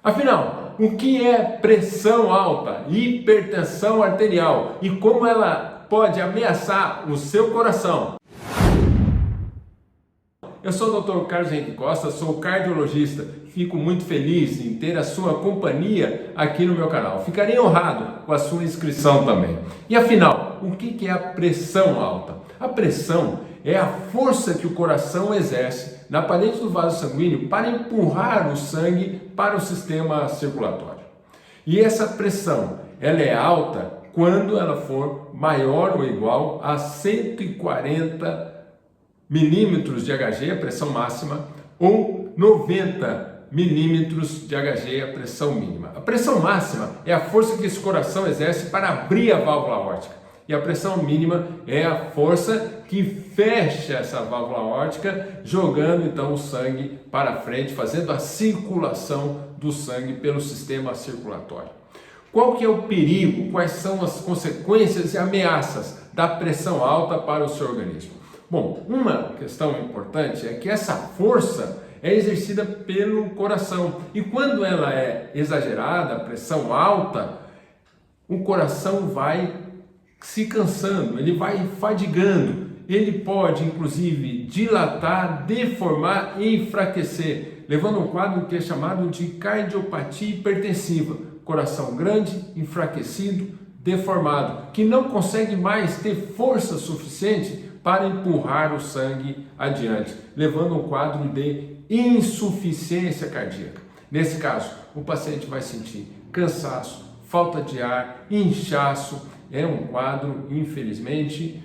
Afinal, o que é pressão alta, hipertensão arterial e como ela pode ameaçar o seu coração? Eu sou o Dr. Carlos Henrique Costa, sou cardiologista. Fico muito feliz em ter a sua companhia aqui no meu canal. Ficarei honrado com a sua inscrição também. E afinal, o que é a pressão alta? A pressão é a força que o coração exerce na parede do vaso sanguíneo para empurrar o sangue para o sistema circulatório. E essa pressão, ela é alta quando ela for maior ou igual a 140 milímetros de Hg, a pressão máxima, ou 90 milímetros de Hg, a pressão mínima. A pressão máxima é a força que esse coração exerce para abrir a válvula aórtica. E a pressão mínima é a força que fecha essa válvula aórtica, jogando então o sangue para frente, fazendo a circulação do sangue pelo sistema circulatório. Qual que é o perigo? Quais são as consequências e ameaças da pressão alta para o seu organismo? Bom, uma questão importante é que essa força é exercida pelo coração. E quando ela é exagerada, a pressão alta, o coração vai se cansando, ele vai fadigando, ele pode inclusive dilatar, deformar e enfraquecer, levando a um quadro que é chamado de cardiopatia hipertensiva, coração grande, enfraquecido, deformado, que não consegue mais ter força suficiente para empurrar o sangue adiante, levando a um quadro de insuficiência cardíaca. Nesse caso, o paciente vai sentir cansaço, falta de ar, inchaço. É um quadro, infelizmente,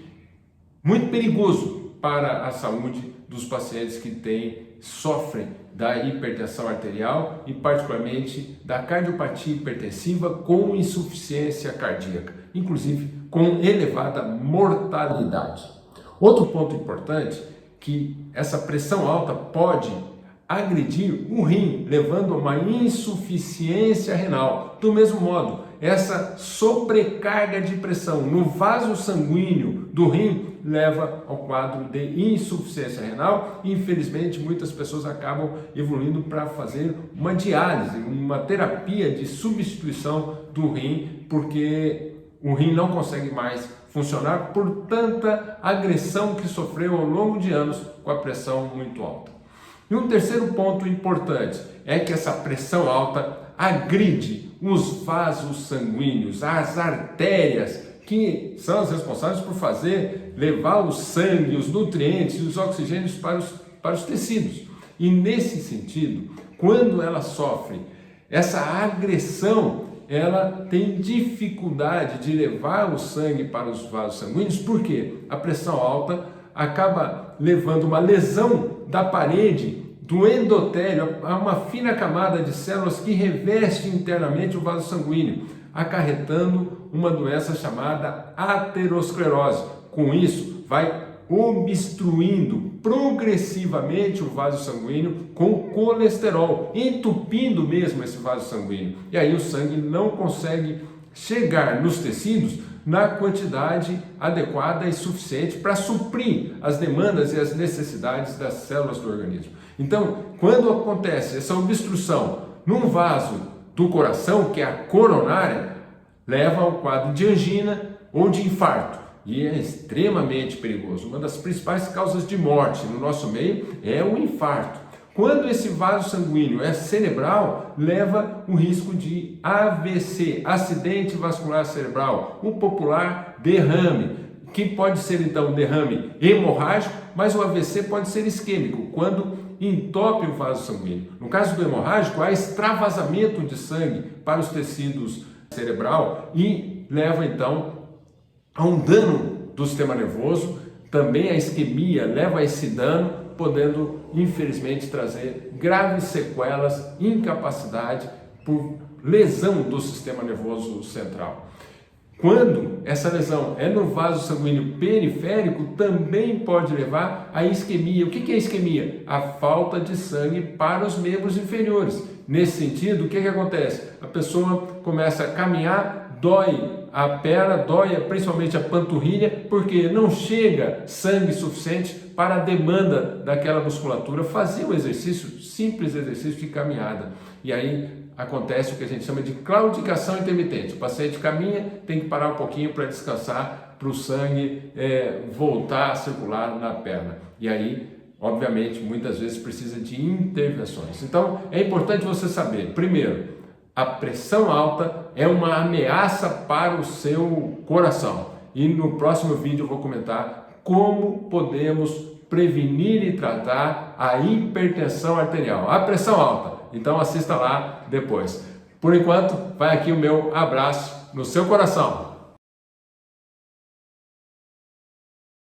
muito perigoso para a saúde dos pacientes que sofrem da hipertensão arterial e particularmente da cardiopatia hipertensiva com insuficiência cardíaca, inclusive com elevada mortalidade. Outro ponto importante é que essa pressão alta pode agredir o rim, levando a uma insuficiência renal. Do mesmo modo, essa sobrecarga de pressão no vaso sanguíneo do rim leva ao quadro de insuficiência renal e, infelizmente, muitas pessoas acabam evoluindo para fazer uma diálise, uma terapia de substituição do rim, porque o rim não consegue mais funcionar por tanta agressão que sofreu ao longo de anos com a pressão muito alta. E um terceiro ponto importante é que essa pressão alta agride os vasos sanguíneos, as artérias, que são as responsáveis por levar o sangue, os nutrientes e os oxigênios para os tecidos. E nesse sentido, quando ela sofre essa agressão, ela tem dificuldade de levar o sangue para os vasos sanguíneos, porque a pressão alta acaba levando uma lesão da parede do endotélio a uma fina camada de células que reveste internamente o vaso sanguíneo, acarretando uma doença chamada aterosclerose. Com isso, vai obstruindo progressivamente o vaso sanguíneo com colesterol, entupindo mesmo esse vaso sanguíneo. E aí o sangue não consegue chegar nos tecidos na quantidade adequada e suficiente para suprir as demandas e as necessidades das células do organismo. Então, quando acontece essa obstrução num vaso do coração, que é a coronária, leva ao quadro de angina ou de infarto. E é extremamente perigoso. Uma das principais causas de morte no nosso meio é o infarto. Quando esse vaso sanguíneo é cerebral, leva o risco de AVC, acidente vascular cerebral, o popular derrame, que pode ser então um derrame hemorrágico, mas o AVC pode ser isquêmico, quando entope o vaso sanguíneo. No caso do hemorrágico, há extravasamento de sangue para os tecidos cerebral e leva então a um dano do sistema nervoso. Também a isquemia leva a esse dano, podendo infelizmente trazer graves sequelas, incapacidade por lesão do sistema nervoso central. Quando essa lesão é no vaso sanguíneo periférico, também pode levar à isquemia. O que é isquemia? A falta de sangue para os membros inferiores. Nesse sentido, o que acontece? A pessoa começa a caminhar, dói a perna, dói principalmente a panturrilha, porque não chega sangue suficiente para a demanda daquela musculatura fazer um exercício, simples exercício de caminhada. E aí acontece o que a gente chama de claudicação intermitente. O paciente caminha, tem que parar um pouquinho para descansar, para o sangue voltar a circular na perna. E aí, obviamente, muitas vezes precisa de intervenções. Então, é importante você saber, primeiro, a pressão alta é uma ameaça para o seu coração. E no próximo vídeo eu vou comentar como podemos prevenir e tratar a hipertensão arterial, a pressão alta. Então assista lá depois. Por enquanto, vai aqui o meu abraço no seu coração.